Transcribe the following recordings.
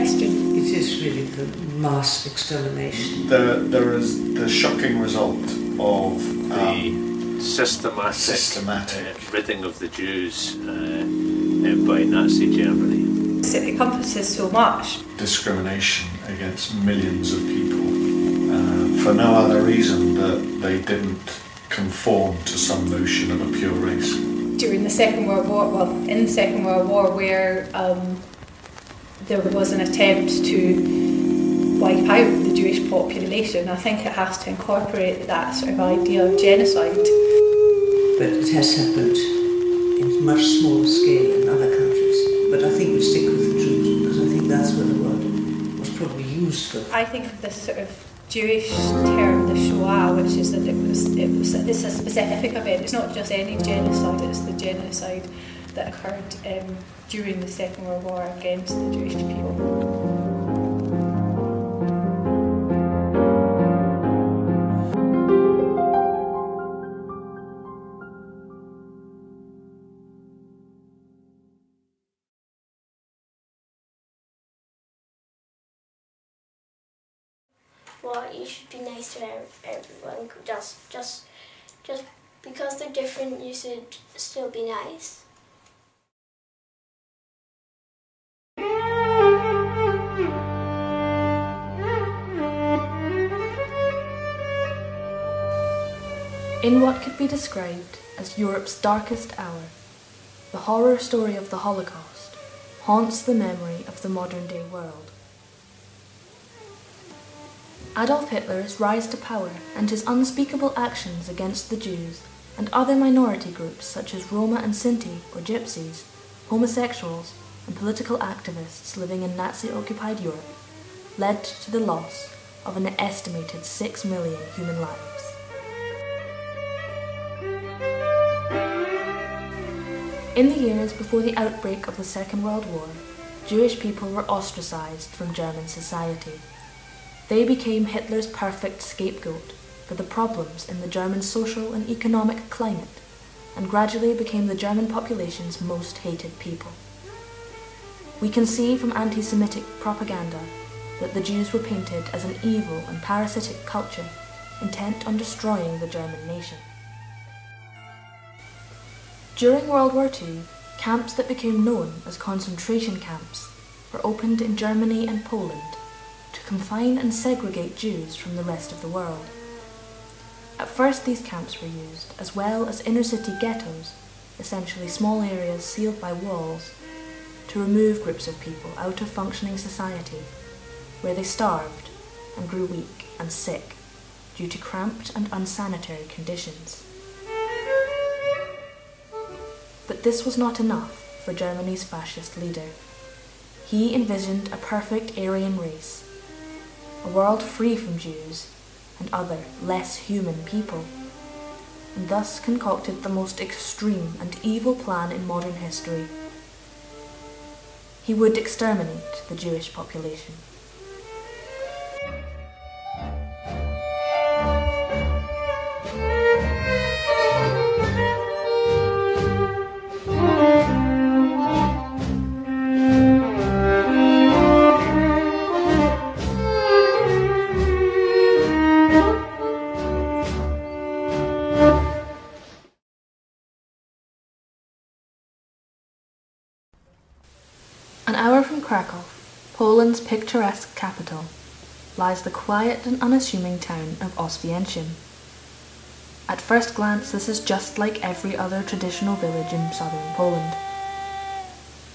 question. It is really the mass extermination. There is the shocking result of the systematic ridding of the Jews by Nazi Germany. It encompasses so much. Discrimination against millions of people for no other reason that they didn't conform to some notion of a pure race. During the Second World War, in the Second World War, where there was an attempt to wipe out the Jewish population, I think it has to incorporate that sort of idea of genocide. But it has happened in much smaller scale in other countries. But I think we stick with the Jews because I think that's where the word was probably used for. I think of this sort of Jewish term, the Shoah, which is that it's a specific event. It's not just any genocide, it's the genocide that occurred during the Second World War against the Jewish people. Well, you should be nice to everyone. Just because they're different, you should still be nice. In what could be described as Europe's darkest hour, the horror story of the Holocaust haunts the memory of the modern-day world. Adolf Hitler's rise to power and his unspeakable actions against the Jews and other minority groups such as Roma and Sinti or Gypsies, homosexuals and political activists living in Nazi-occupied Europe led to the loss of an estimated 6 million human lives. In the years before the outbreak of the Second World War, Jewish people were ostracized from German society. They became Hitler's perfect scapegoat for the problems in the German social and economic climate, and gradually became the German population's most hated people. We can see from anti-Semitic propaganda that the Jews were painted as an evil and parasitic culture intent on destroying the German nation. During World War II, camps that became known as concentration camps were opened in Germany and Poland to confine and segregate Jews from the rest of the world. At first these camps were used, as well as inner-city ghettos, essentially small areas sealed by walls, to remove groups of people out of functioning society, where they starved and grew weak and sick due to cramped and unsanitary conditions. But this was not enough for Germany's fascist leader. He envisioned a perfect Aryan race, a world free from Jews and other, less human people, and thus concocted the most extreme and evil plan in modern history. He would exterminate the Jewish population. An hour from Krakow, Poland's picturesque capital, lies the quiet and unassuming town of Oswiecim. At first glance, this is just like every other traditional village in southern Poland.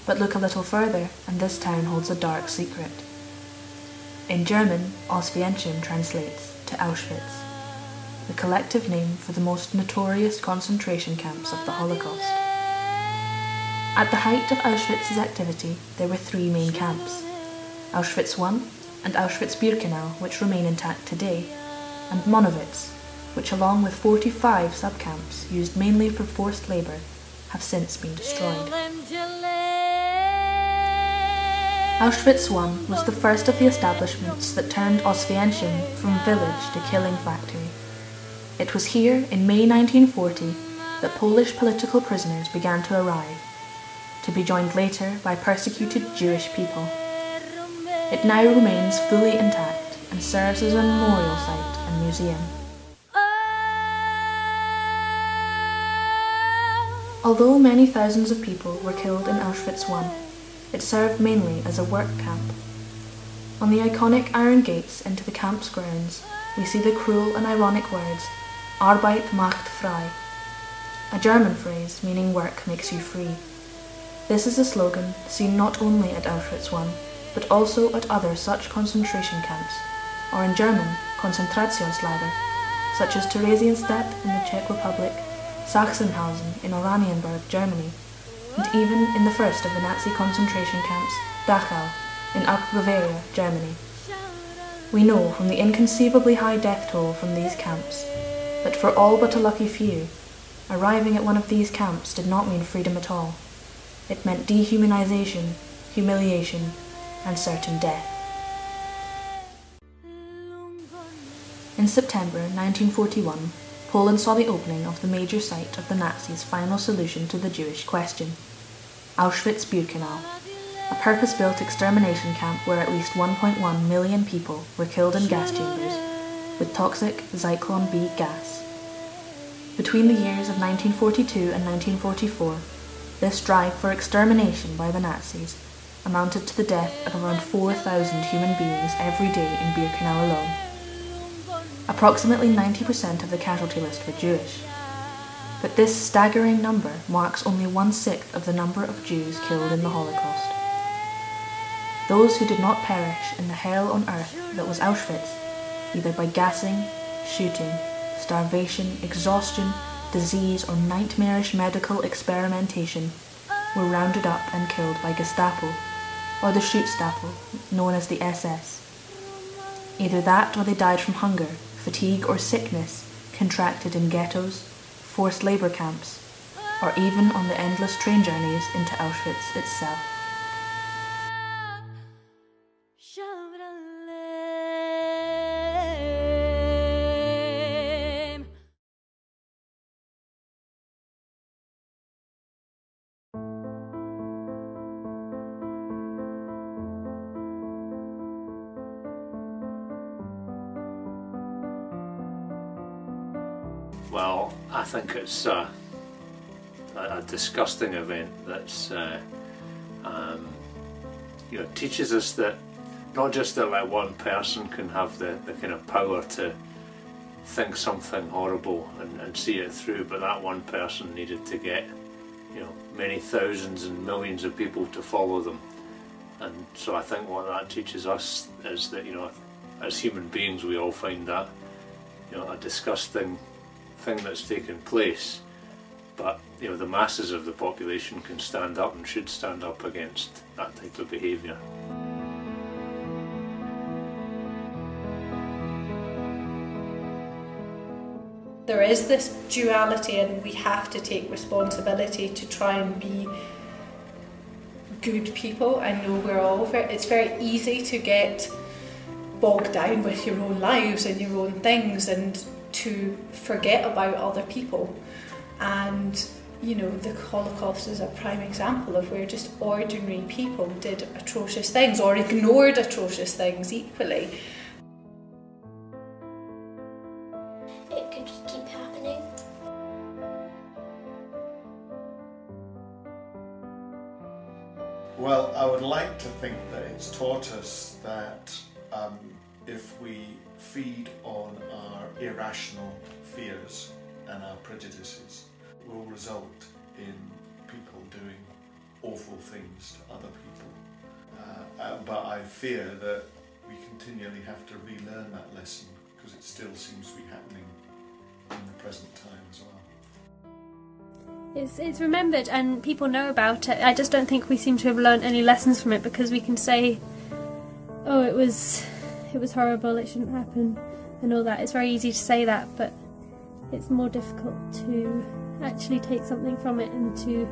But look a little further, and this town holds a dark secret. In German, Oswiecim translates to Auschwitz, the collective name for the most notorious concentration camps of the Holocaust. At the height of Auschwitz's activity, there were 3 main camps: Auschwitz I and Auschwitz Birkenau, which remain intact today, and Monowitz, which along with 45 subcamps used mainly for forced labour, have since been destroyed. Auschwitz I was the first of the establishments that turned Oswiecim from village to killing factory. It was here, in May 1940, that Polish political prisoners began to arrive, to be joined later by persecuted Jewish people. It now remains fully intact and serves as a memorial site and museum. Although many thousands of people were killed in Auschwitz I, it served mainly as a work camp. On the iconic iron gates into the camp's grounds, we see the cruel and ironic words, Arbeit macht frei, a German phrase meaning work makes you free. This is a slogan seen not only at Auschwitz I, but also at other such concentration camps, or in German, Konzentrationslager, such as Theresienstadt in the Czech Republic, Sachsenhausen in Oranienburg, Germany, and even in the first of the Nazi concentration camps, Dachau, in Upper Bavaria, Germany. We know from the inconceivably high death toll from these camps that for all but a lucky few, arriving at one of these camps did not mean freedom at all. It meant dehumanization, humiliation, and certain death. In September 1941, Poland saw the opening of the major site of the Nazis' final solution to the Jewish question, Auschwitz Birkenau, a purpose-built extermination camp where at least 1.1 million people were killed in gas chambers with toxic Zyklon B gas. Between the years of 1942 and 1944, this drive for extermination by the Nazis amounted to the death of around 4,000 human beings every day in Birkenau alone. Approximately 90% of the casualty list were Jewish. But this staggering number marks only 1/6 of the number of Jews killed in the Holocaust. Those who did not perish in the hell on earth that was Auschwitz, either by gassing, shooting, starvation, exhaustion, disease, or nightmarish medical experimentation, were rounded up and killed by Gestapo, or the Schutzstaffel, known as the SS. Either that or they died from hunger, fatigue, or sickness contracted in ghettos, forced labour camps, or even on the endless train journeys into Auschwitz itself. Well, I think it's a disgusting event that's teaches us that not just that like one person can have the kind of power to think something horrible and see it through, but that one person needed to get many thousands and millions of people to follow them. And so I think what that teaches us is that as human beings we all find that a disgusting thing that's taken place, but the masses of the population can stand up and should stand up against that type of behaviour. There is this duality, and we have to take responsibility to try and be good people. I know we're all it's very easy to get bogged down with your own lives and your own things and to forget about other people. And the Holocaust is a prime example of where just ordinary people did atrocious things or ignored atrocious things equally. It could just keep happening. Well, I would like to think that it's taught us that if we feed on our irrational fears and our prejudices, will result in people doing awful things to other people. But I fear that we continually have to relearn that lesson because it still seems to be happening in the present time as well. It's remembered and people know about it. I just don't think we seem to have learned any lessons from it, because we can say, oh, it was horrible, it shouldn't happen and all that. It's very easy to say that, but it's more difficult to actually take something from it and to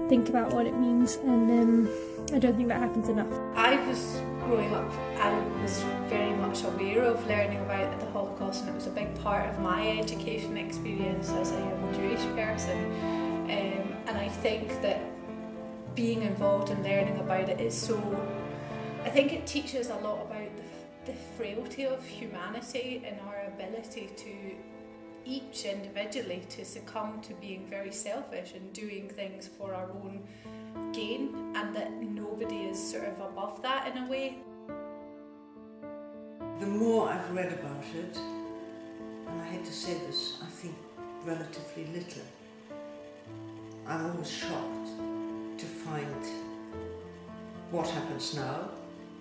think about what it means, and I don't think that happens enough. I was growing up, I was very much aware of learning about the Holocaust, and it was a big part of my education experience as a young Jewish person, and I think that being involved in learning about it is so I think it teaches a lot about the frailty of humanity and our ability to each individually to succumb to being very selfish and doing things for our own gain, and that nobody is sort of above that in a way. The more I've read about it, and I hate to say this, I think relatively little, I'm always shocked to find what happens now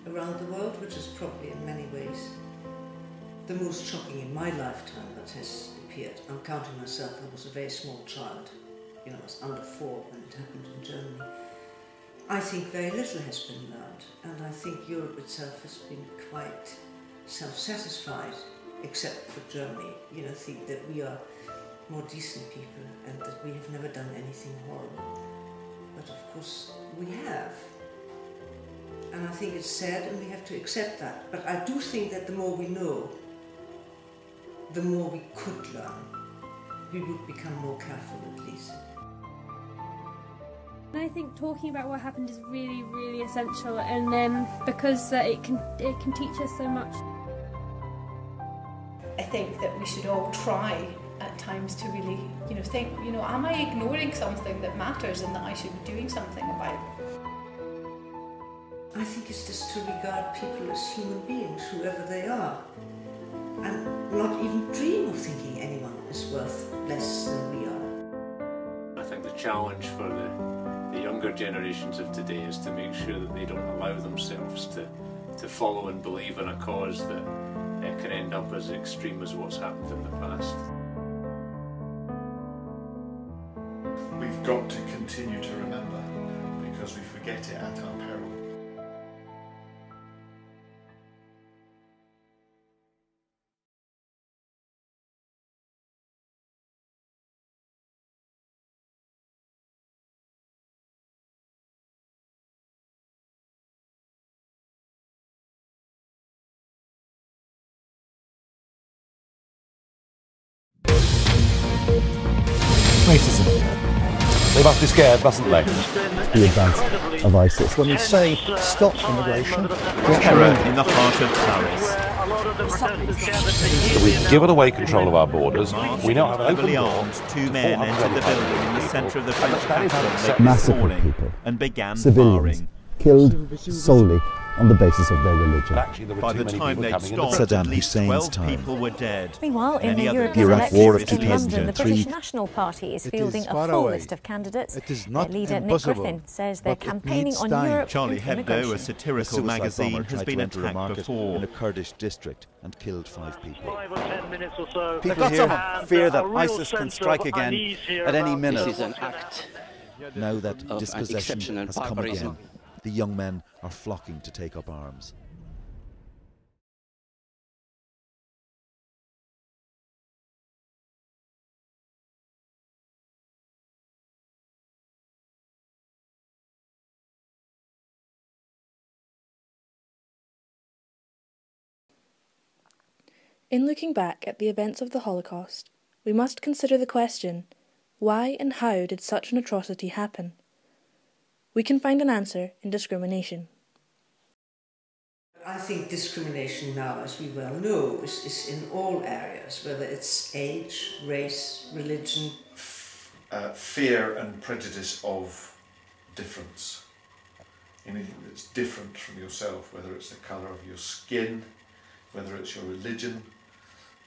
around the world, which is probably in many ways the most shocking in my lifetime that has appeared. I'm counting myself, I was a very small child, I was under 4 when it happened in Germany. I think very little has been learned, and I think Europe itself has been quite self-satisfied, except for Germany, think that we are more decent people and that we have never done anything horrible. But of course we have. And I think it's sad and we have to accept that. But I do think that the more we know, the more we could learn. We would become more careful at least. And I think talking about what happened is really, really essential, and because it can teach us so much. I think that we should all try at times to really, think, am I ignoring something that matters and that I should be doing something about? I think it's just to regard people as human beings, whoever they are, and not even dream of thinking anyone is worth less than we are. I think the challenge for the younger generations of today is to make sure that they don't allow themselves to follow and believe in a cause that can end up as extreme as what's happened in the past. We've got to continue to remember, because we forget it at our peril. Racism. They must be scared, mustn't they? The advance of ISIS. When we say stop immigration, terror in the heart of Paris. We've given away control of our borders. We now have an open armed, two men entered the building in the centre of the French capital massacred people, and began civilians, firing. killed solely on the basis of their religion. By the time they'd stopped, Saddam at least Hussein's 12 time. people were dead. Meanwhile, in the Many European other Iraq War of elections in London, the 2003. British National Party is fielding a full list of candidates. It is Their not leader, Nick impossible, Griffin, says they're but it campaigning needs on time. Europe Charlie through Hebdo, a immigration. satirical magazine, has been attacked before. in a Kurdish district and killed 5 people. 5 or 10 minutes or so. People here fear that ISIS can strike again at any minute. This is an act Now that of dispossession exceptional has come barbarism. again, the young men are flocking to take up arms. In looking back at the events of the Holocaust, we must consider the question, why and how did such an atrocity happen? We can find an answer in discrimination. I think discrimination now, as we well know, is in all areas, whether it's age, race, religion. Fear and prejudice of difference. Anything that's different from yourself, whether it's the colour of your skin, whether it's your religion,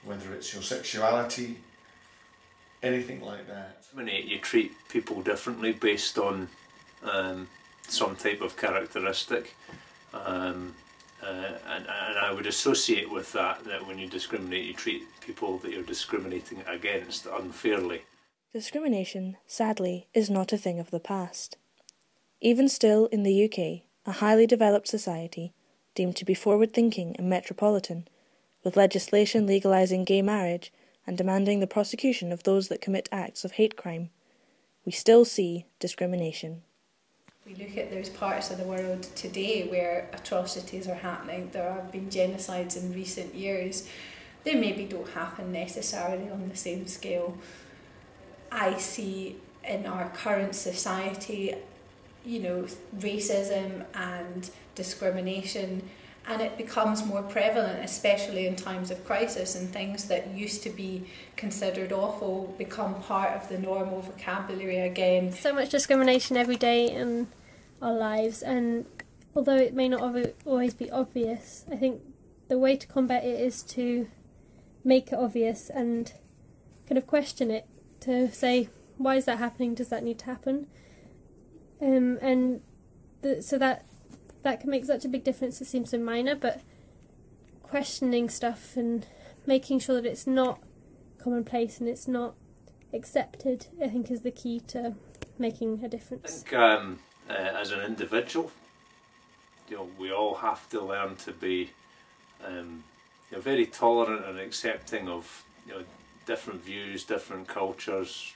whether it's your sexuality, anything like that. You treat people differently based on some type of characteristic, and I would associate with that when you discriminate, you treat people that you're discriminating against unfairly. Discrimination, sadly, is not a thing of the past. Even still, in the UK, a highly developed society, deemed to be forward-thinking and metropolitan, with legislation legalising gay marriage and demanding the prosecution of those that commit acts of hate crime, we still see discrimination. We look at those parts of the world today where atrocities are happening. There have been genocides in recent years. They maybe don't happen necessarily on the same scale. I see in our current society, racism and discrimination, and it becomes more prevalent, especially in times of crisis, and things that used to be considered awful become part of the normal vocabulary again. So much discrimination every day in our lives, and although it may not always be obvious, I think the way to combat it is to make it obvious and kind of question it, to say, why is that happening? Does that need to happen? So that can make such a big difference. It seems so minor, but questioning stuff and making sure that it's not commonplace and it's not accepted, I think, is the key to making a difference. I think as an individual, we all have to learn to be very tolerant and accepting of different views, different cultures,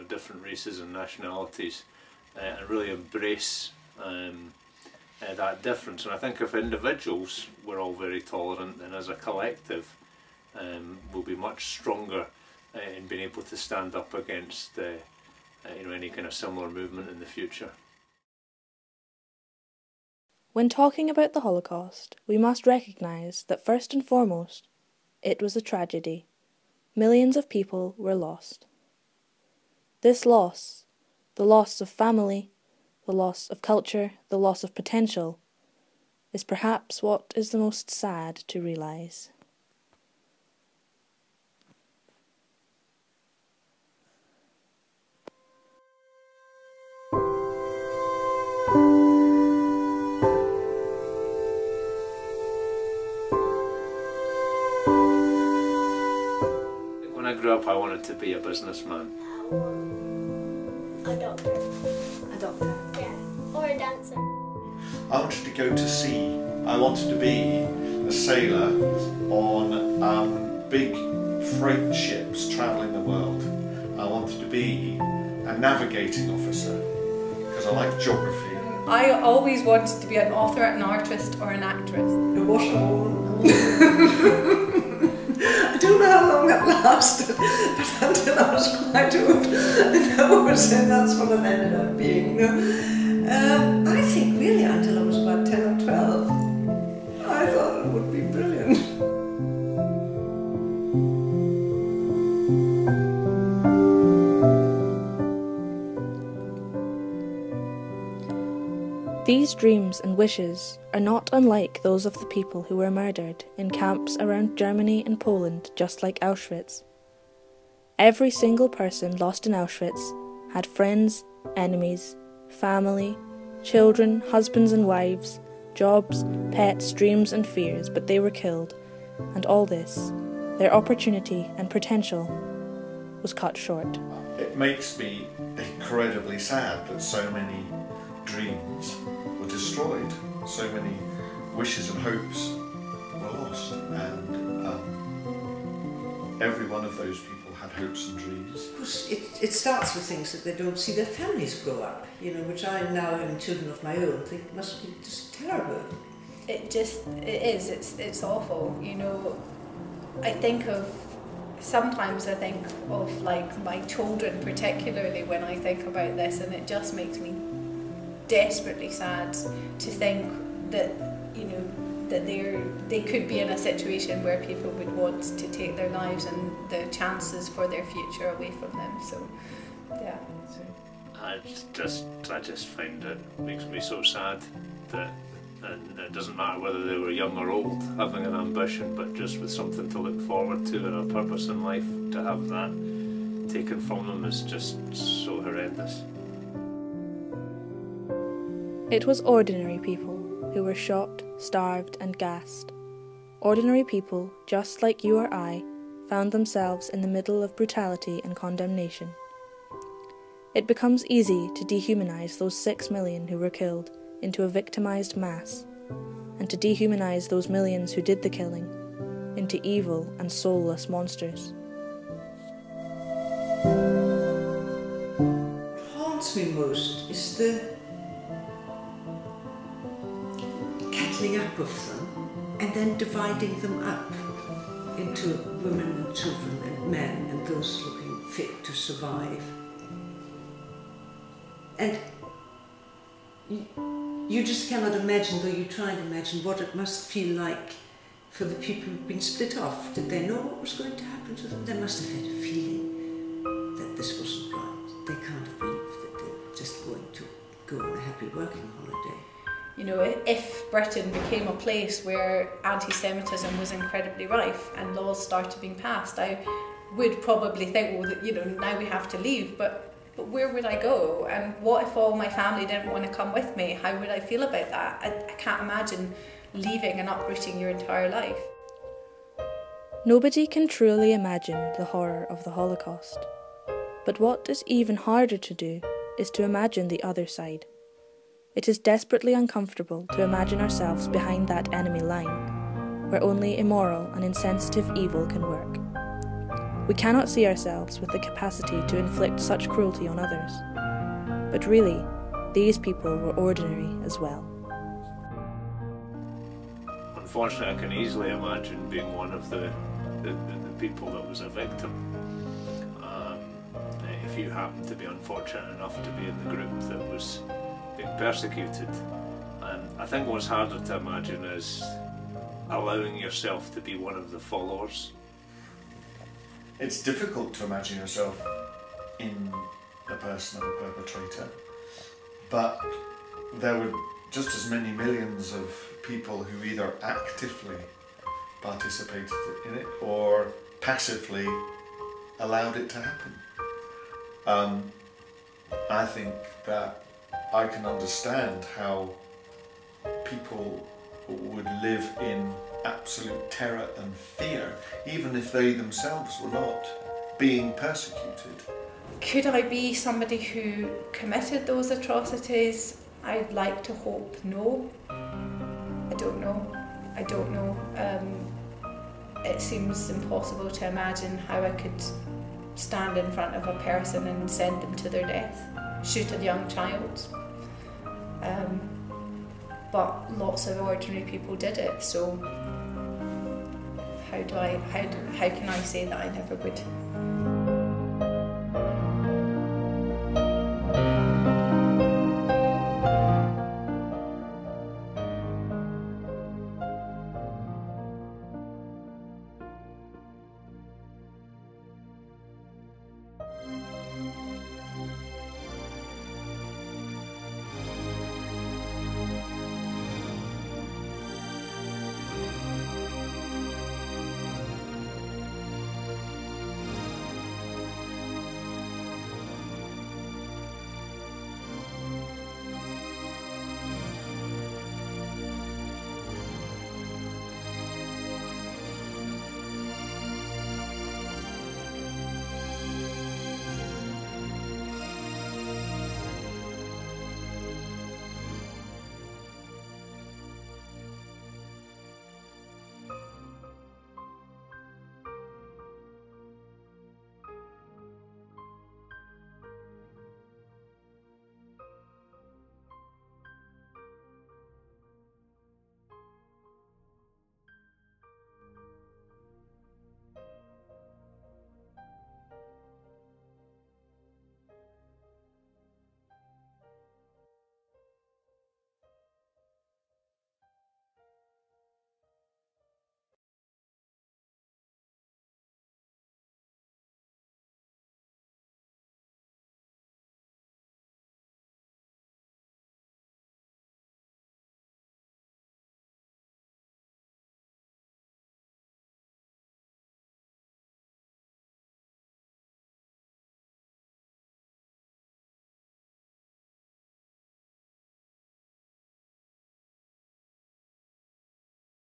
different races and nationalities, and really embrace that difference. And I think if individuals we're all very tolerant, then as a collective we'll be much stronger in being able to stand up against any kind of similar movement in the future. When talking about the Holocaust, we must recognise that first and foremost, it was a tragedy. Millions of people were lost. This loss, the loss of family, the loss of culture, the loss of potential, is perhaps what is the most sad to realise. When I grew up, I wanted to be a businessman. A doctor. A doctor. Yeah. Or a dancer. I wanted to go to sea. I wanted to be a sailor on big freight ships travelling the world. I wanted to be a navigating officer because I like geography. I always wanted to be an author, an artist or an actress. A washerwoman. I don't know how long that lasted, but until I was quite old, that's what I've ended up being. I think really until I was about 10 or 12, I thought it would be brilliant. These dreams and wishes are not unlike those of the people who were murdered in camps around Germany and Poland, just like Auschwitz. Every single person lost in Auschwitz had friends, enemies, family, children, husbands and wives, jobs, pets, dreams and fears, but they were killed, and all this, their opportunity and potential, was cut short. It makes me incredibly sad that so many dreams were destroyed, so many wishes and hopes were lost, and every one of those people had hopes and dreams. Of course, it starts with things that they don't see their families grow up, which I now, having children of my own, think must be just terrible. It is, it's awful, Sometimes I think of like my children particularly when I think about this, and it just makes me desperately sad to think that that they could be in a situation where people would want to take their lives and the chances for their future away from them. So yeah. I just find it makes me so sad that, and it doesn't matter whether they were young or old, having an ambition, but just with something to look forward to and a purpose in life, to have that taken from them is just so horrendous. It was ordinary people who were shot, starved and gassed. Ordinary people, just like you or I, found themselves in the middle of brutality and condemnation. It becomes easy to dehumanize those 6 million who were killed into a victimized mass, and to dehumanize those millions who did the killing into evil and soulless monsters. What haunts me most is the kettling up of them and then dividing them up into women and children and men and those looking fit to survive. And You just cannot imagine, though you try and imagine, what it must feel like for the people who've been split off. Did they know what was going to happen to them? They must have had a feeling that this wasn't right. They can't have believed that they were just going to go on a happy working holiday. You know, if Britain became a place where anti-Semitism was incredibly rife and laws started being passed, I would probably think, well, that, you know, now we have to leave, but where would I go? And what if all my family didn't want to come with me? How would I feel about that? I can't imagine leaving and uprooting your entire life. Nobody can truly imagine the horror of the Holocaust. But what is even harder to do is to imagine the other side. It is desperately uncomfortable to imagine ourselves behind that enemy line, where only immoral and insensitive evil can work. We cannot see ourselves with the capacity to inflict such cruelty on others. But really, these people were ordinary as well. Unfortunately, I can easily imagine being one of the people that was a victim. If you happen to be unfortunate enough to be in the group that was being persecuted. And I think what's harder to imagine is allowing yourself to be one of the followers. It's difficult to imagine yourself in the person of a perpetrator, but there were just as many millions of people who either actively participated in it or passively allowed it to happen. I think that I can understand how people would live in absolute terror and fear, even if they themselves were not being persecuted. Could I be somebody who committed those atrocities? I'd like to hope no. I don't know. It seems impossible to imagine how I could stand in front of a person and send them to their death, shoot a young child. But lots of ordinary people did it, so how can I say that I never would?